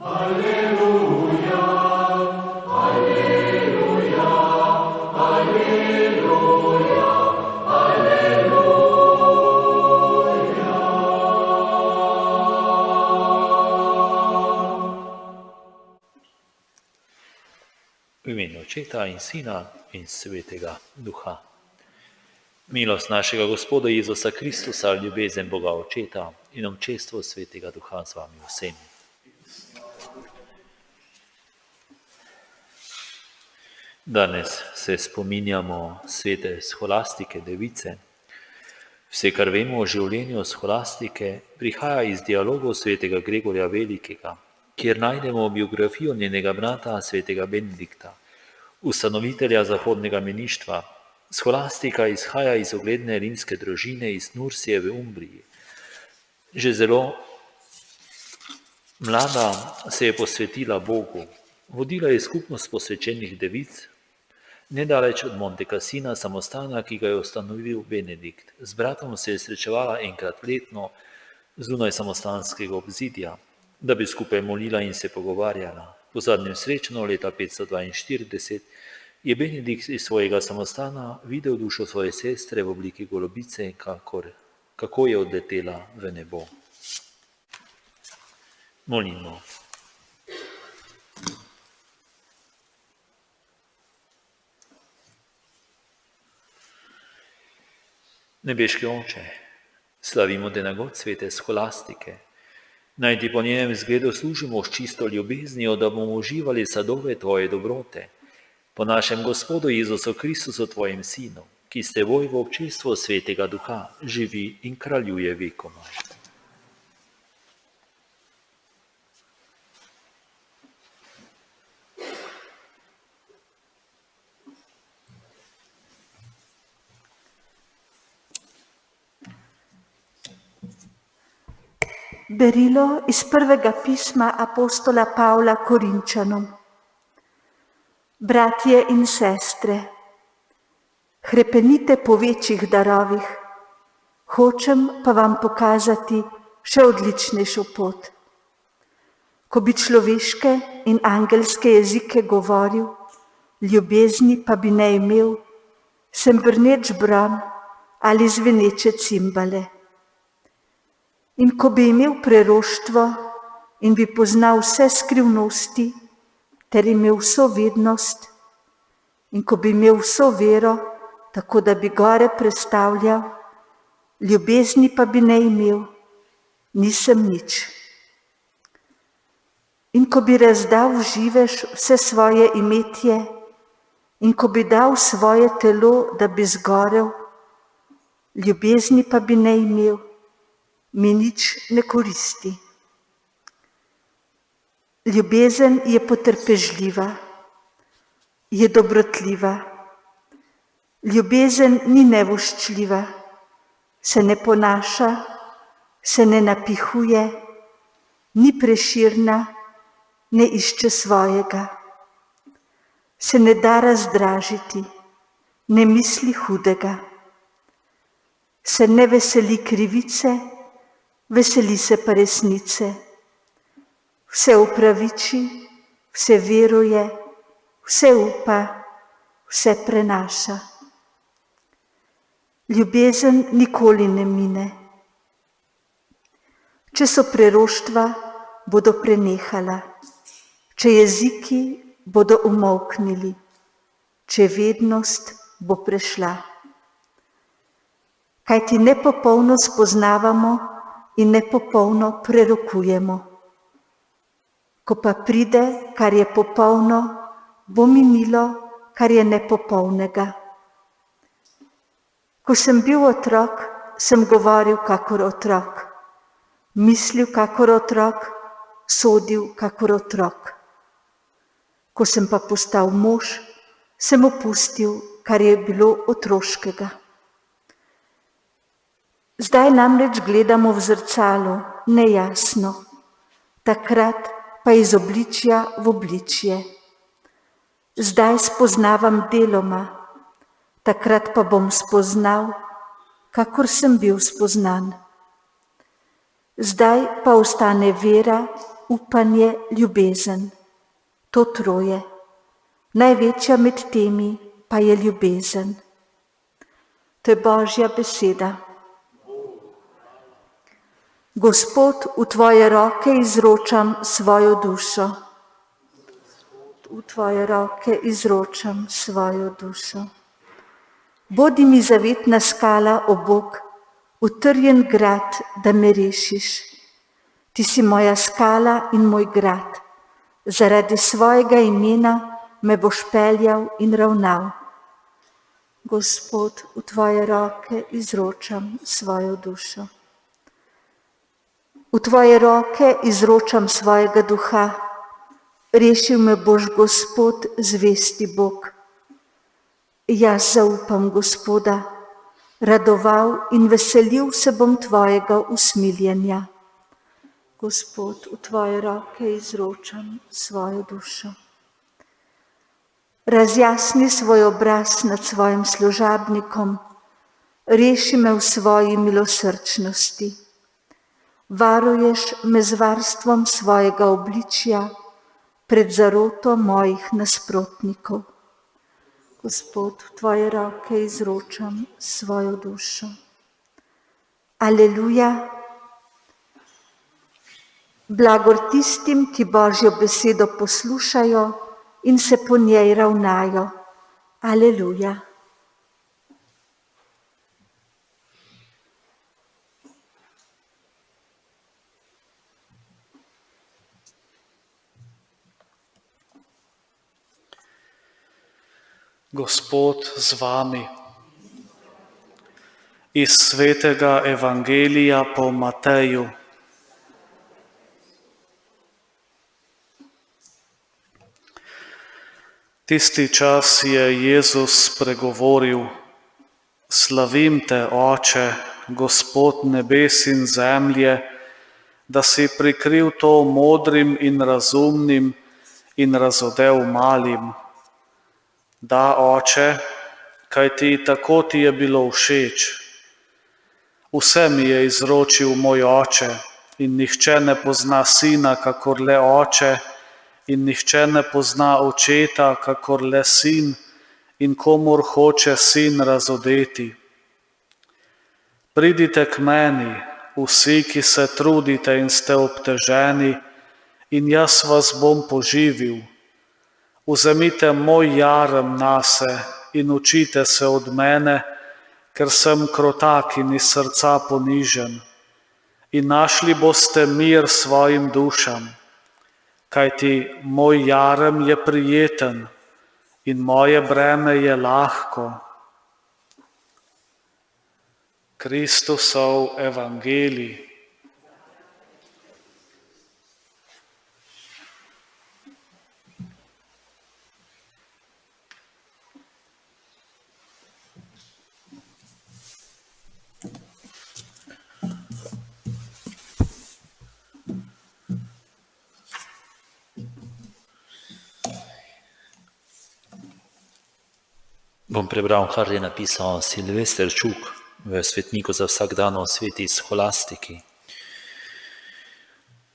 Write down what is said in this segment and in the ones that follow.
V imenu Očeta in Sina in Svetega Duha. Milost našega Gospoda Jezusa Kristusa, ljubezen Boga Očeta in občestvo Svetega Duha z vami vsemi. Danes se spominjamo svete Scholastike, device. Vse, kar vemo o življenju Scholastike, prihaja iz dialogov svetega Gregorja Velikega, kjer najdemo biografijo njenega brata svetega Benedikta, ustanovitelja zahodnega meništva. Scholastika izhaja iz ugledne rimske družine iz Nursije v Umbriji. Že zelo mlada se je posvetila Bogu. Vodila je skupnost posvečenih devic, nedaleč od Monte Cassina, samostana, ki ga je ustanovil Benedikt. Z bratom se je srečevala enkrat letno zunaj samostanskega obzidja, da bi skupaj molila in se pogovarjala. Po zadnjem srečanju leta 542 je Benedikt iz svojega samostana videl dušo svoje sestre v obliki golobice, kako je odletela v nebo. Molimo. Nebeški Oče, slavimo denagod svete Scholastike. Naj ti po njenem zgledu služimo s čisto ljubeznijo, da bomo uživali sadove tvoje dobrote. Po našem Gospodu Jezusu Kristusu, tvojim Sinu, ki s teboj v občestvu Svetega Duha živi in kraljuje vekomaj. Berilo iz prvega pisma apostola Pavla Korinčanom. Bratje in sestre, hrepenite po večjih darovih, hočem pa vam pokazati še odličnejšo pot. Ko bi človeške in angelske jezike govoril, ljubezni pa bi ne imel, sem brneč bron ali zveneče cimbale. In ko bi imel preroštvo in bi poznal vse skrivnosti, ter imel vso vednost, in ko bi imel vso vero, tako da bi gore prestavljal, ljubezni pa bi ne imel, nisem nič. In ko bi razdal v živež vse svoje imetje, in ko bi dal svoje telo, da bi zgorel, ljubezni pa bi ne imel, mi nič ne koristi. Ljubezen je potrpežljiva, je dobrotljiva. Ljubezen ni nevoščljiva, se ne ponaša, se ne napihuje, ni preširna, ne išče svojega. Se ne da razdražiti, ne misli hudega. Se ne veseli krivice, veseli se pa resnice. Vse upraviči, vse veruje, vse upa, vse prenaša. Ljubezen nikoli ne mine. Če so preroštva, bodo prenehala. Če jeziki, bodo umolknili. Če vednost, bo prešla. Kajti nepopolno spoznavamo in nepopolno prerokujemo. Ko pa pride, kar je popolno, bo minilo, kar je nepopolnega. Ko sem bil otrok, sem govoril kakor otrok, mislil kakor otrok, sodil kakor otrok. Ko sem pa postal mož, sem opustil, kar je bilo otroškega. Zdaj namreč gledamo v zrcalo, nejasno, takrat pa iz obličja v obličje. Zdaj spoznavam deloma, takrat pa bom spoznal, kakor sem bil spoznan. Zdaj pa ostane vera upanje, ljubezen. To troje. Največja med temi pa je ljubezen. To je Božja beseda. Gospod, v tvoje roke izročam svojo dušo. V tvoje roke izročam svojo dušo. Bodi mi zavetna skala, o Bog, utrjen grad, da me rešiš. Ti si moja skala in moj grad. Zaradi svojega imena me boš peljal in ravnal. Gospod, v tvoje roke izročam svojo dušo. V tvoje roke izročam svojega duha. Rešil me boš, Gospod, zvesti Bog. Jaz zaupam Gospoda, radoval in veselil se bom tvojega usmiljenja. Gospod, v tvoje roke izročam svojo dušo. Razjasni svoj obraz nad svojim služabnikom, reši me v svoji milosrčnosti. Varuješ me z varstvom svojega obličja pred zaroto mojih nasprotnikov. Gospod, v tvoje roke izročam svojo dušo. Aleluja. Blagor tistim, ki Božjo besedo poslušajo in se po njej ravnajo. Aleluja. Gospod z vami. Iz svetega Evangelija po Mateju. Tisti čas je Jezus spregovoril: Slavim te, Oče, Gospod nebes in zemlje, da si prikril to modrim in razumnim in razodel malim. Da, Oče, kajti tako ti je bilo všeč. Vse mi je izročil moj Oče in nihče ne pozna Sina, kakor le Oče, in nihče ne pozna Očeta, kakor le Sin, in komur hoče Sin razodeti. Pridite k meni, vsi, ki se trudite in ste obteženi, in jaz vas bom poživil. Vzemite moj jarem nase in učite se od mene, ker sem krotak in iz srca ponižen, in našli boste mir svojim dušam, kajti moj jarem je prijeten in moje breme je lahko. Kristusov evangelij. Bom prebral, kar je napisal Silvester Čuk v Svetniku za vsak dan o sveti Scholastiki.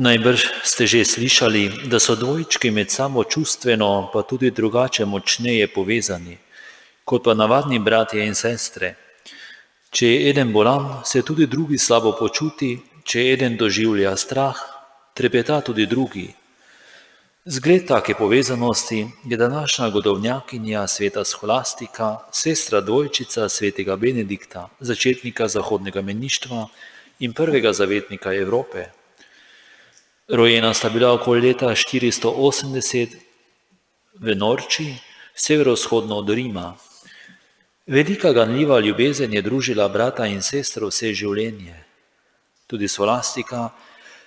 Najbrž ste že slišali, da so dvojčki med sabo čustveno, pa tudi drugače močneje povezani, kot pa navadni bratje in sestre. Če je eden bolan, se tudi drugi slabo počuti, če eden doživlja strah, trepeta tudi drugi. Zgled take povezanosti je današnja godovnjakinja sveta Scholastika, sestra dvojčica svetega Benedikta, začetnika zahodnega meništva in prvega zavetnika Evrope. Rojena sta bila okoli leta 480 v Norči, severovzhodno od Rima. Velika ganljiva ljubezen je družila brata in sestro vse življenje. Tudi Scholastika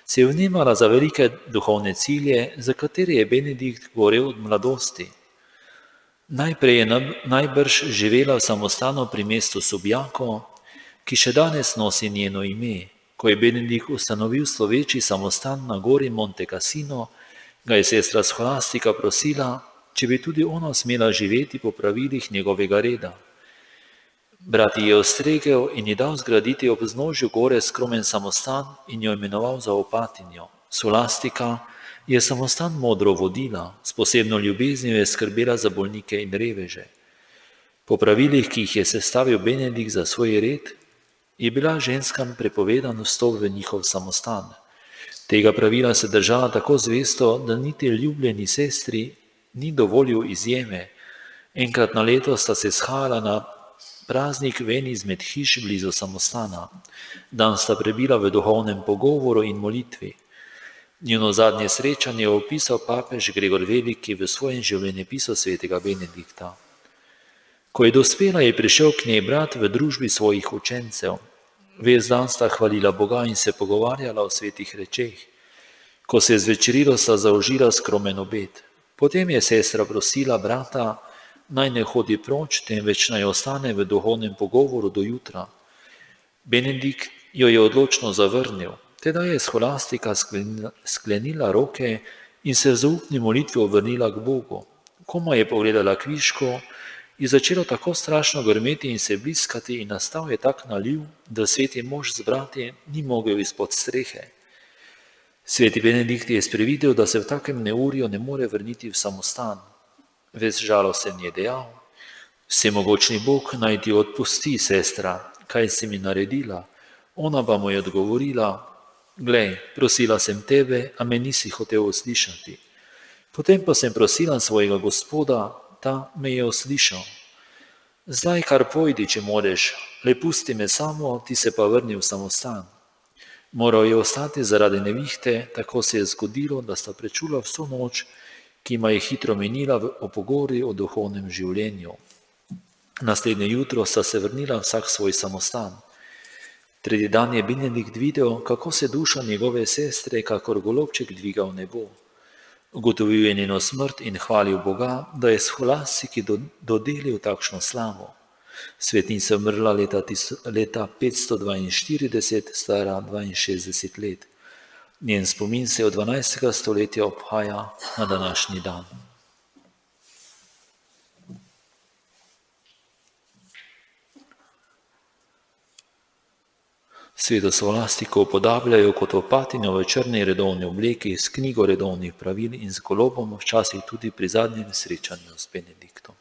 se je vnemala za velike duhovne cilje, za katere je Benedikt govoril od mladosti. Najprej je najbrž živela v samostanu pri mestu Subjako, ki še danes nosi njeno ime. Ko je Benedikt ustanovil sloveči samostan na gori Monte Cassino, ga je sestra Scholastika prosila, če bi tudi ona smela živeti po pravilih njegovega reda. Brat ji je ustregel in ji dal zgraditi ob vznožju gore skromen samostan in jo imenoval za opatinjo. Scholastika je samostan modro vodila, s posebno ljubeznijo je skrbela za bolnike in reveže. Po pravilih, ki jih je sestavil Benedikt za svoj red, je bila ženskam prepovedan vstop v njihov samostan. Tega pravila se držala tako zvesto, da niti ljubljeni sestri ni dovolil izjeme. Enkrat na leto sta se shajala na praznik v eni izmed hiš blizu samostana. Dan sta prebila v duhovnem pogovoru in molitvi. Njuno zadnje srečanje je opisal papež Gregor Veliki v svojem življenjepisu svetega Benedikta. Ko je dospela, je prišel k njej brat v družbi svojih učencev. Ves dan sta hvalila Boga in se pogovarjala o svetih rečeh. Ko se je zvečerilo, sta zaužila skromen obed. Potem je sestra prosila brata, naj ne hodi proč, temveč naj ostane v duhovnem pogovoru do jutra. Benedikt jo je odločno zavrnil. Tedaj je scholastika sklenila roke in se v zaupni molitvi obrnila k Bogu. Komaj je pogledala kvišku, je začelo tako strašno grmeti in se bliskati in nastal je tak naliv, da sveti mož z brati ni mogel izpod strehe. Sveti Benedikt je sprevidel, da se v takem neurju ne more vrniti v samostan. Ves žalosten je dejal: Vsemogočni Bog naj ti odpusti, sestra, kaj si mi naredila? Ona pa mu je odgovorila: Glej, prosila sem tebe, a me nisi hotel uslišati. Potem pa sem prosila svojega Gospoda, ta me je uslišal. Zdaj kar pojdi, če moreš, le pusti me samo, ti se pa vrni v samostan. Moral je ostati zaradi nevihte, tako se je zgodilo, da sta prečula vso noč, ki ima je hitro menila o pogori o duhovnem življenju. Naslednje jutro sta se vrnila vsak svoj samostan. Tretji dan je Benedikt videl, kako se duša njegove sestre, kakor golobček dviga v nebo. Ugotovil je njeno smrt in hvalil Boga, da je scholastiki dodelil takšno slavo. Svetnica je umrla leta 542, stara 62 let. Njen spomin se od 12. stoletja obhaja na današnji dan. Sveto scholastiko upodabljajo kot opatinjo v črni redovni obleki s knjigo redovnih pravil in z golobom, včasih tudi pri zadnjem srečanju s Benediktom.